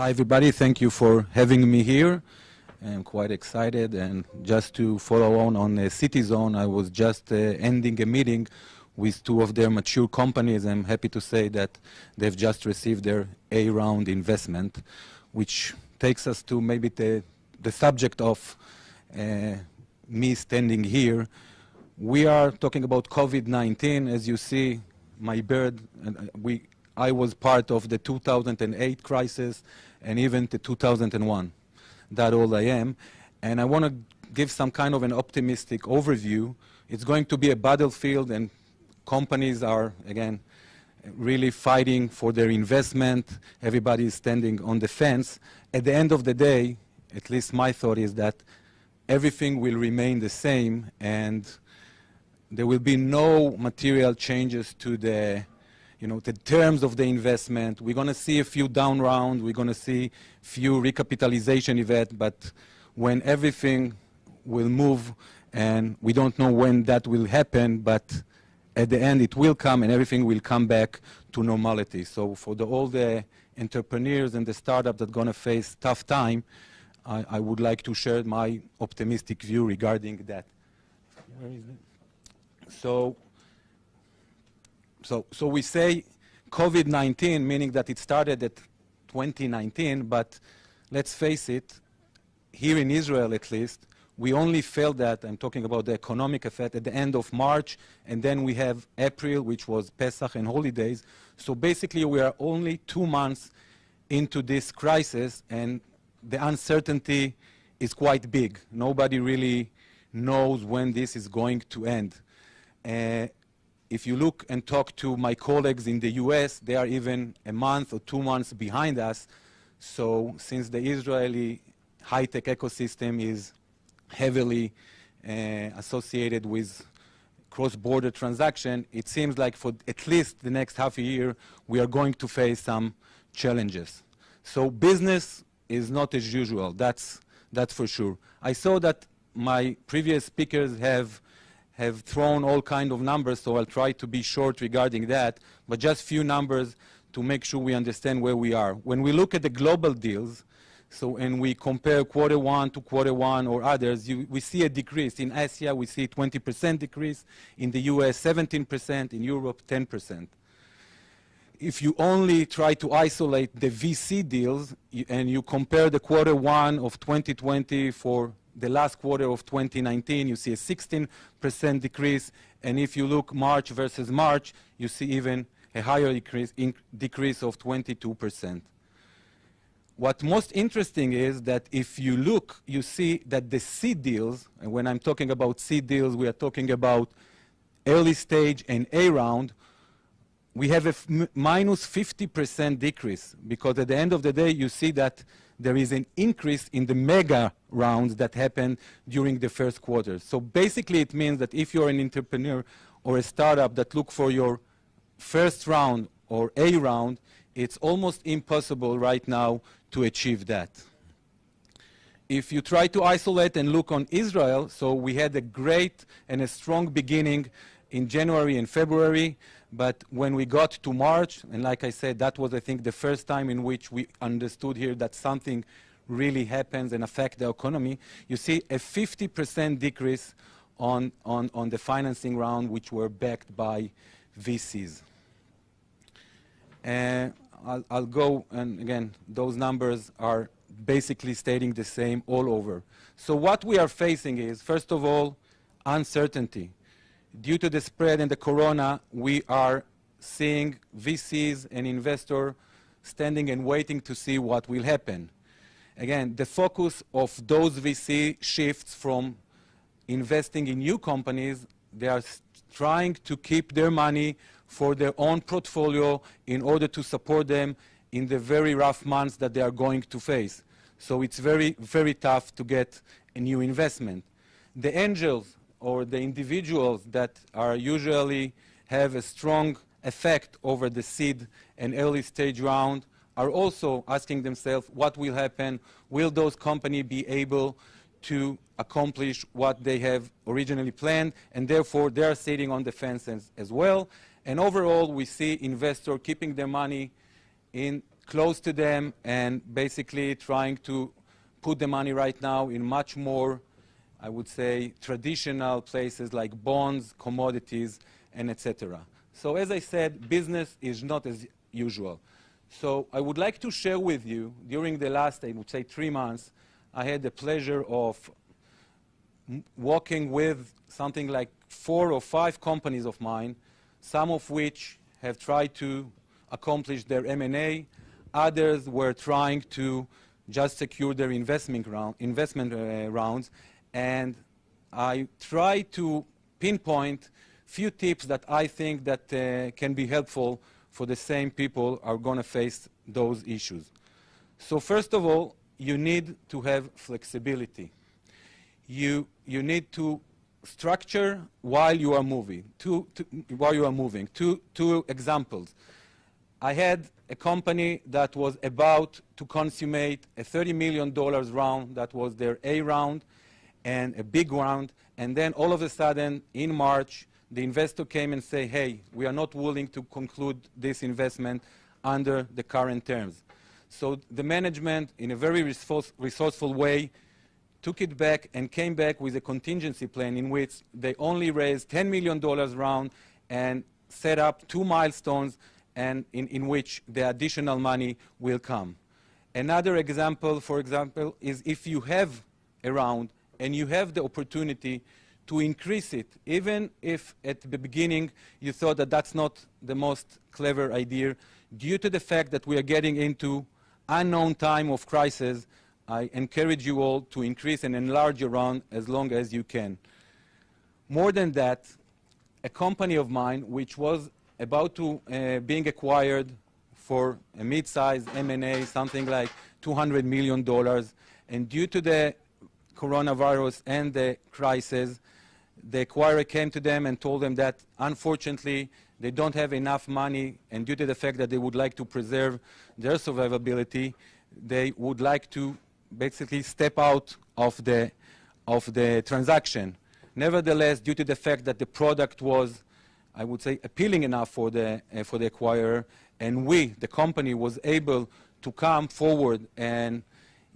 Hi everybody, thank you for having me here. I'm quite excited, and just to follow on City Zone, I was just ending a meeting with two of their mature companies. I'm happy to say that they've just received their A round investment, which takes us to maybe the subject of me standing here. We are talking about COVID-19. As you see, my bird, I was part of the 2008 crisis and even the 2001. That all I am. And I want to give some kind of an optimistic overview. It's going to be a battlefield, and companies are, again, really fighting for their investment. Everybody is standing on the fence. At the end of the day, at least my thought is that everything will remain the same, and there will be no material changes to the terms of the investment. We're going to see a few down rounds. We're going to see few recapitalization events, but when everything will move, and we don't know when that will happen, but at the end it will come and everything will come back to normality. So for all the entrepreneurs and the startups that are going to face tough time, I would like to share my optimistic view regarding that. Where is it? So we say COVID-19, meaning that it started at 2019, but let's face it, here in Israel at least, we only felt that, I'm talking about the economic effect, at the end of March, and then we have April, which was Pesach and holidays. So basically we are only 2 months into this crisis, and the uncertainty is quite big. Nobody really knows when this is going to end. If you look and talk to my colleagues in the US, they are even a month or 2 months behind us. So since the Israeli high-tech ecosystem is heavily associated with cross-border transaction, it seems like for at least the next half a year, we are going to face some challenges. So business is not as usual, that's for sure. I saw that my previous speakers have thrown all kind of numbers, so I'll try to be short regarding that, but just few numbers to make sure we understand where we are. When we look at the global deals, and we compare Q1 to Q1 or others, we see a decrease. In Asia, we see 20% decrease. In the US, 17%. In Europe, 10%. If you only try to isolate the VC deals, and you compare the Q1 of 2020 for the last quarter of 2019, you see a 16% decrease, and if you look March versus March, you see even a higher decrease of 22%. What most interesting is that if you look, you see that the seed deals, and when I'm talking about seed deals, we are talking about early stage and A round, we have a minus 50% decrease, because at the end of the day, you see that there is an increase in the mega rounds that happened during the first quarter. So basically it means that if you're an entrepreneur or a startup that look for your first round or A round, it's almost impossible right now to achieve that. If you try to isolate and look on Israel, so we had a great and a strong beginning in January and February, but when we got to March, and like I said, that was, I think, the first time in which we understood here that something really happens and affects the economy, you see a 50% decrease on the financing round, which were backed by VCs. I'll go, and again, those numbers are basically stating the same all over. So what we are facing is, first of all, uncertainty. Due to the spread and the corona, we are seeing VCs and investors standing and waiting to see what will happen. Again, the focus of those VC shifts from investing in new companies. They are trying to keep their money for their own portfolio in order to support them in the very rough months that they are going to face. So it's very, very tough to get a new investment. The angels, or the individuals that are usually have a strong effect over the seed and early stage round, are also asking themselves what will happen. Will those companies be able to accomplish what they have originally planned? And therefore they are sitting on the fence as well. And overall we see investors keeping their money in close to them and basically trying to put the money right now in much more, I would say, traditional places like bonds, commodities, and etc. So as I said, business is not as usual. So I would like to share with you, during the last, I would say, 3 months, I had the pleasure of working with something like 4 or 5 companies of mine, some of which have tried to accomplish their M&A, others were trying to just secure their investment rounds, and I try to pinpoint few tips that I think that can be helpful for the same people are going to face those issues. So first of all, you need to have flexibility. You need to structure while you are moving. Two examples. I had a company that was about to consummate a $30 million round that was their A round and a big round, and then all of a sudden in March the investor came and said, hey, we are not willing to conclude this investment under the current terms. So the management, in a very resourceful way, took it back and came back with a contingency plan in which they only raised $10 million round and set up 2 milestones and in which the additional money will come. Another example, for example, is if you have a round and you have the opportunity to increase it, even if at the beginning you thought that that's not the most clever idea, due to the fact that we are getting into unknown time of crisis, I encourage you all to increase and enlarge your round as long as you can. More than that, a company of mine which was about to being acquired for a mid-size M&A, something like $200 million, and due to the coronavirus and the crisis, the acquirer came to them and told them that unfortunately they don't have enough money, and due to the fact that they would like to preserve their survivability, they would like to basically step out of the transaction. Nevertheless, due to the fact that the product was, I would say, appealing enough for the acquirer, and we, the company, was able to come forward and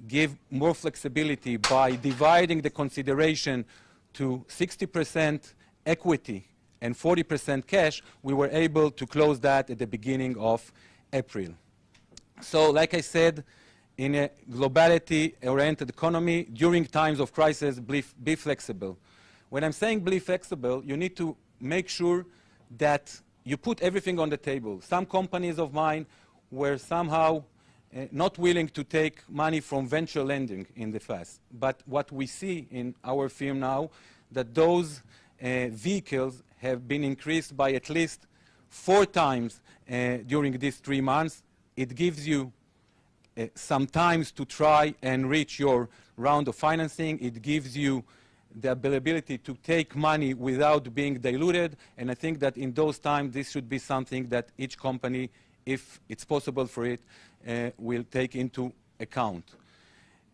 give more flexibility by dividing the consideration to 60% equity and 40% cash, we were able to close that at the beginning of April. So, like I said, in a globality-oriented economy, during times of crisis, be flexible. When I'm saying be flexible, you need to make sure that you put everything on the table. Some companies of mine were somehow not willing to take money from venture lending in the past. But what we see in our firm now, that those vehicles have been increased by at least 4 times during these 3 months. It gives you some time to try and reach your round of financing. It gives you the ability to take money without being diluted. And I think that in those times, this should be something that each company, if it's possible for it, will take into account.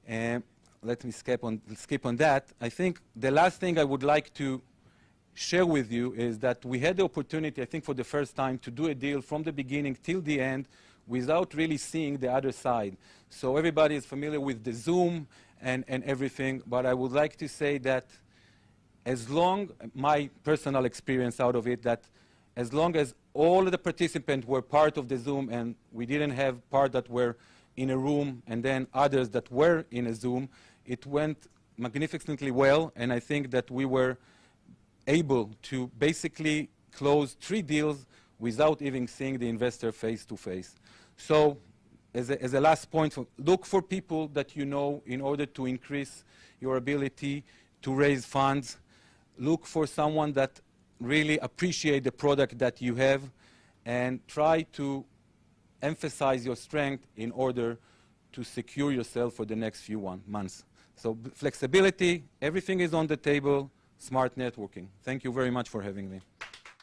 Let me skip on that. I think the last thing I would like to share with you is that we had the opportunity, I think for the first time, to do a deal from the beginning till the end without really seeing the other side. So everybody is familiar with the Zoom and everything, but I would like to say that as long, my personal experience out of it, that as long as all of the participants were part of the Zoom and we didn't have part that were in a room and then others that were in a Zoom, it went magnificently well, and I think that we were able to basically close 3 deals without even seeing the investor face to face. So as a last point, look for people that you know in order to increase your ability to raise funds. Look for someone that really appreciate the product that you have, and try to emphasize your strength in order to secure yourself for the next few months. So flexibility, everything is on the table, smart networking. Thank you very much for having me.